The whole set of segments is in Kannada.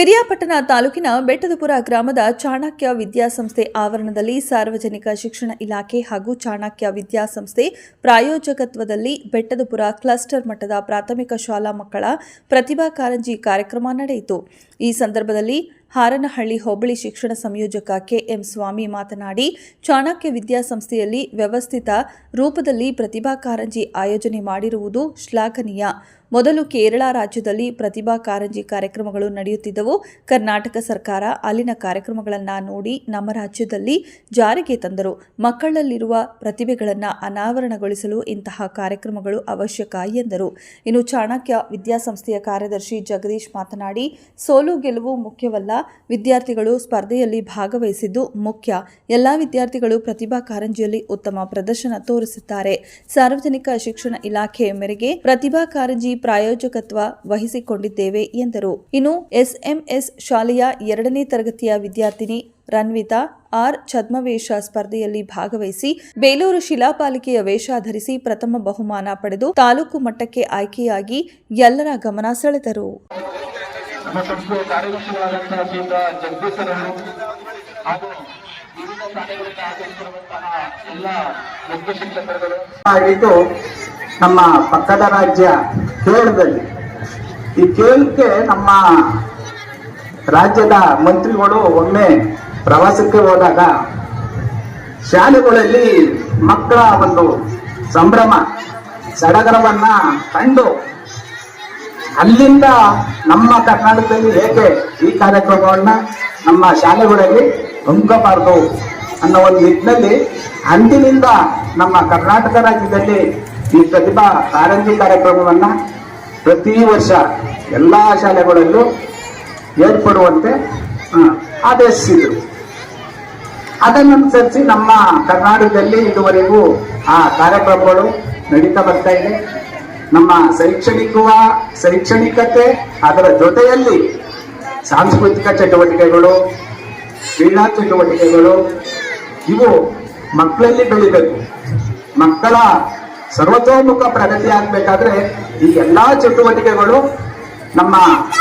ಪಿರಿಯಾಪಟ್ಟಣ ತಾಲೂಕಿನ ಬೆಟ್ಟದಪುರ ಗ್ರಾಮದ ಚಾಣಕ್ಯ ವಿದ್ಯಾಸಂಸ್ಥೆ ಆವರಣದಲ್ಲಿ ಸಾರ್ವಜನಿಕ ಶಿಕ್ಷಣ ಇಲಾಖೆ ಹಾಗೂ ಚಾಣಕ್ಯ ವಿದ್ಯಾಸಂಸ್ಥೆ ಪ್ರಾಯೋಜಕತ್ವದಲ್ಲಿ ಬೆಟ್ಟದಪುರ ಕ್ಲಸ್ಟರ್ ಮಟ್ಟದ ಪ್ರಾಥಮಿಕ ಶಾಲಾ ಮಕ್ಕಳ ಪ್ರತಿಭಾ ಕಾರಂಜಿ ಕಾರ್ಯಕ್ರಮ ನಡೆಯಿತು. ಈ ಸಂದರ್ಭದಲ್ಲಿ ಹಾರನಹಳ್ಳಿ ಹೋಬಳಿ ಶಿಕ್ಷಣ ಸಂಯೋಜಕ ಕೆಎಂ ಸ್ವಾಮಿ ಮಾತನಾಡಿ, ಚಾಣಕ್ಯ ವಿದ್ಯಾಸಂಸ್ಥೆಯಲ್ಲಿ ವ್ಯವಸ್ಥಿತ ರೂಪದಲ್ಲಿ ಪ್ರತಿಭಾ ಕಾರಂಜಿ ಆಯೋಜನೆ ಮಾಡಿರುವುದು ಶ್ಲಾಘನೀಯ. ಮೊದಲು ಕೇರಳ ರಾಜ್ಯದಲ್ಲಿ ಪ್ರತಿಭಾ ಕಾರಂಜಿ ಕಾರ್ಯಕ್ರಮಗಳು ನಡೆಯುತ್ತಿದ್ದವು. ಕರ್ನಾಟಕ ಸರ್ಕಾರ ಅಲ್ಲಿನ ಕಾರ್ಯಕ್ರಮಗಳನ್ನು ನೋಡಿ ನಮ್ಮ ರಾಜ್ಯದಲ್ಲಿ ಜಾರಿಗೆ ತಂದರು. ಮಕ್ಕಳಲ್ಲಿರುವ ಪ್ರತಿಭೆಗಳನ್ನು ಅನಾವರಣಗೊಳಿಸಲು ಇಂತಹ ಕಾರ್ಯಕ್ರಮಗಳು ಅವಶ್ಯಕ ಎಂದರು. ಇನ್ನು ಚಾಣಕ್ಯ ವಿದ್ಯಾಸಂಸ್ಥೆಯ ಕಾರ್ಯದರ್ಶಿ ಜಗದೀಶ್ ಮಾತನಾಡಿ, ಸೋಲು ಗೆಲುವು ಮುಖ್ಯವಲ್ಲ, ವಿದ್ಯಾರ್ಥಿಗಳು ಸ್ಪರ್ಧೆಯಲ್ಲಿ ಭಾಗವಹಿಸಿದ್ದು ಮುಖ್ಯ. ಎಲ್ಲಾ ವಿದ್ಯಾರ್ಥಿಗಳು ಪ್ರತಿಭಾ ಕಾರಂಜಿಯಲ್ಲಿ ಉತ್ತಮ ಪ್ರದರ್ಶನ ತೋರಿಸುತ್ತಾರೆ. ಸಾರ್ವಜನಿಕ ಶಿಕ್ಷಣ ಇಲಾಖೆ ಮೇರೆಗೆ ಪ್ರತಿಭಾ ಕಾರಂಜಿ ಪ್ರಾಯೋಜಕತ್ವ ವಹಿಸಿಕೊಂಡಿದ್ದೇವೆ ಎಂದರು. ಇನ್ನು ಎಸ್ಎಂಎಸ್ ಶಾಲೆಯ 2ನೇ ತರಗತಿಯ ವಿದ್ಯಾರ್ಥಿನಿ ರನ್ವಿತಾ ಆರ್ ಛದ್ಮವೇಷ ಸ್ಪರ್ಧೆಯಲ್ಲಿ ಭಾಗವಹಿಸಿ ಬೇಲೂರು ಶಿಲಾಪಾಲಿಕೆಯ ವೇಷ ಧರಿಸಿ ಪ್ರಥಮ ಬಹುಮಾನ ಪಡೆದು ತಾಲೂಕು ಮಟ್ಟಕ್ಕೆ ಆಯ್ಕೆಯಾಗಿ ಎಲ್ಲರ ಗಮನ ಸೆಳೆದರು. ನಮ್ಮ ಪಕ್ಕದ ರಾಜ್ಯ ಕೇರಳದಲ್ಲಿ ಈ ಕೇರಳಕ್ಕೆ ನಮ್ಮ ರಾಜ್ಯದ ಮಂತ್ರಿಗಳು ಒಮ್ಮೆ ಪ್ರವಾಸಕ್ಕೆ ಹೋದಾಗ ಶಾಲೆಗಳಲ್ಲಿ ಮಕ್ಕಳ ಒಂದು ಸಂಭ್ರಮ ಸಡಗರವನ್ನ ಕಂಡು ಅಲ್ಲಿಂದ ನಮ್ಮ ಕರ್ನಾಟಕದಲ್ಲಿ ಏಕೆ ಈ ಕಾರ್ಯಕ್ರಮವನ್ನ ನಮ್ಮ ಶಾಲೆಗಳಲ್ಲಿ ಹಮ್ಮಿಕಬಾರದು ಅನ್ನೋ ಒಂದು ನಿಟ್ಟಿನಲ್ಲಿ ಅಂದಿನಿಂದ ನಮ್ಮ ಕರ್ನಾಟಕ ರಾಜ್ಯದಲ್ಲಿ ಈ ಪ್ರತಿಭಾ ಕಾರಂಜಿ ಕಾರ್ಯಕ್ರಮವನ್ನ ಪ್ರತಿ ವರ್ಷ ಎಲ್ಲ ಶಾಲೆಗಳಲ್ಲೂ ಏರ್ಪಡುವಂತೆ ಆದೇಶಿಸಿದರು. ಅದನ್ನನುಸರಿಸಿ ನಮ್ಮ ಕರ್ನಾಟಕದಲ್ಲಿ ಇದುವರೆಗೂ ಆ ಕಾರ್ಯಕ್ರಮಗಳು ನಡೀತಾ ಬರ್ತಾ ಇದೆ. ನಮ್ಮ ಶೈಕ್ಷಣಿಕತೆ ಅದರ ಜೊತೆಯಲ್ಲಿ ಸಾಂಸ್ಕೃತಿಕ ಚಟುವಟಿಕೆಗಳು, ಕ್ರೀಡಾ ಚಟುವಟಿಕೆಗಳು ಇವು ಮಕ್ಕಳಲ್ಲಿ ಬೆಳಿಬೇಕು. ಮಕ್ಕಳ ಸರ್ವತೋಮುಖ ಪ್ರಗತಿ ಆಗಬೇಕಾದ್ರೆ ಈ ಎಲ್ಲಾ ಚಟುವಟಿಕೆಗಳು ನಮ್ಮ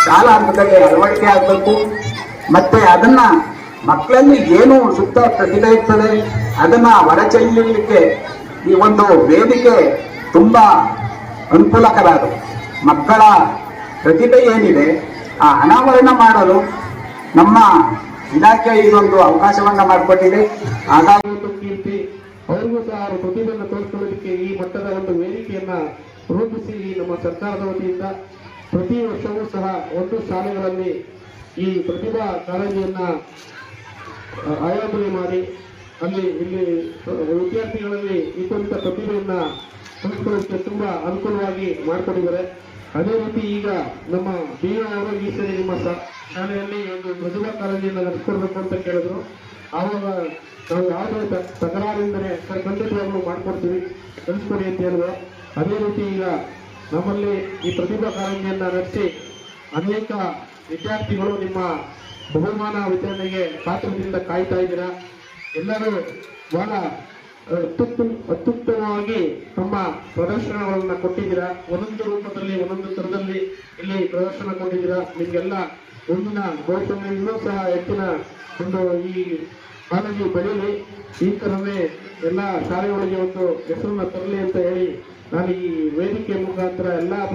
ಶಾಲಾ ಹಂತದಲ್ಲಿ ಅಳವಡಿಕೆ ಆಗಬೇಕು. ಮತ್ತೆ ಅದನ್ನ ಮಕ್ಕಳಲ್ಲಿ ಏನು ಸುತ್ತ ಪ್ರತಿಭೆ ಇರ್ತದೆ ಅದನ್ನ ಹೊರಚೆಲ್ಲಲಿಕ್ಕೆ ಈ ಒಂದು ವೇದಿಕೆ ತುಂಬಾ ಅನುಕೂಲಕರ. ಮಕ್ಕಳ ಪ್ರತಿಭೆ ಏನಿದೆ ಆ ಅನಾವರಣ ಮಾಡಲು ನಮ್ಮ ಇಲಾಖೆ ಇದೊಂದು ಅವಕಾಶವನ್ನ ಮಾಡಿಕೊಟ್ಟಿದೆ. ಹಾಗಾಗಿ ಕೀರ್ತಿ ಅವರಿಗೂ ಸಹ ಪ್ರತಿಭೆಯನ್ನು ತೋರಿಸಿಕೊಳ್ಳಲಿಕ್ಕೆ ಈ ಮಟ್ಟದ ಒಂದು ವೇದಿಕೆಯನ್ನ ರೂಪಿಸಿ ನಮ್ಮ ಸರ್ಕಾರದ ವತಿಯಿಂದ ಪ್ರತಿ ವರ್ಷವೂ ಸಹ ಒಂದು ಶಾಲೆಗಳಲ್ಲಿ ಈ ಪ್ರತಿಭಾ ಕಾರಂಜಿಯನ್ನ ಆಯೋಜನೆ ಮಾಡಿ ಇಲ್ಲಿ ವಿದ್ಯಾರ್ಥಿಗಳಲ್ಲಿ ಇದ್ದಂಥ ಪ್ರತಿಭೆಯನ್ನ ತೋರಿಸಿಕೊಳ್ಳಲಿಕ್ಕೆ ತುಂಬಾ ಅನುಕೂಲವಾಗಿ ಮಾಡಿಕೊಂಡಿದ್ದಾರೆ. ಅದೇ ರೀತಿ ಈಗ ನಮ್ಮ ಅವರು ಈ ಸರಿ ನಿಮ್ಮ ಶಾಲೆಯಲ್ಲಿ ಒಂದು ಪ್ರತಿಭಾ ಕಾರಂಜಿಯನ್ನು ನಡೆಸಿಕೊಡ್ಬೇಕು ಅಂತ ಕೇಳಿದ್ರು. ಆವಾಗ ನಾವು ಯಾವುದೇ ತಕರಾರಿಂದರೆ ಖಂಡಿತವಾಗ್ಲೂ ಮಾಡ್ಕೊಡ್ತೀವಿ, ಕಲಿಸ್ಕೊಡಿ ಅಂತ ಹೇಳಿದ್ರು. ಅದೇ ರೀತಿ ಈಗ ನಮ್ಮಲ್ಲಿ ಈ ಪ್ರತಿಭಾ ಕಾರಂಜಿಯನ್ನ ನಡೆಸಿ ಅನೇಕ ವಿದ್ಯಾರ್ಥಿಗಳು ನಿಮ್ಮ ಬಹುಮಾನ ವಿತರಣೆಗೆ ಕಾತುರದಿಂದ ಕಾಯ್ತಾ ಇದ್ದೀರಾ. ಎಲ್ಲರೂ ಬಹಳ ಅತ್ಯುತ್ತಮವಾಗಿ ತಮ್ಮ ಪ್ರದರ್ಶನಗಳನ್ನ ಕೊಟ್ಟಿದ್ದೀರಾ. ಒಂದೊಂದು ರೂಪದಲ್ಲಿ ಒಂದೊಂದು ಥರದಲ್ಲಿ ಇಲ್ಲಿ ಪ್ರದರ್ಶನ ಕೊಟ್ಟಿದ್ದೀರಾ. ನಿಮಗೆಲ್ಲ ಮುಂದಿನ ಭವಿಷ್ಯದಲ್ಲಿ ಇನ್ನೂ ಸಹ ಹೆಚ್ಚಿನ ಒಂದು ಈ ಕಾಲೇಜು ಬೆಳೀಲಿ, ಈ ಥರವೇ ಎಲ್ಲ ಶಾಲೆಗಳಿಗೆ ಒಂದು ಹೆಸರನ್ನ ತರಲಿ ಅಂತ ಹೇಳಿ ನಾನು ಈ ವೇದಿಕೆ ಮುಖಾಂತರ ಎಲ್ಲ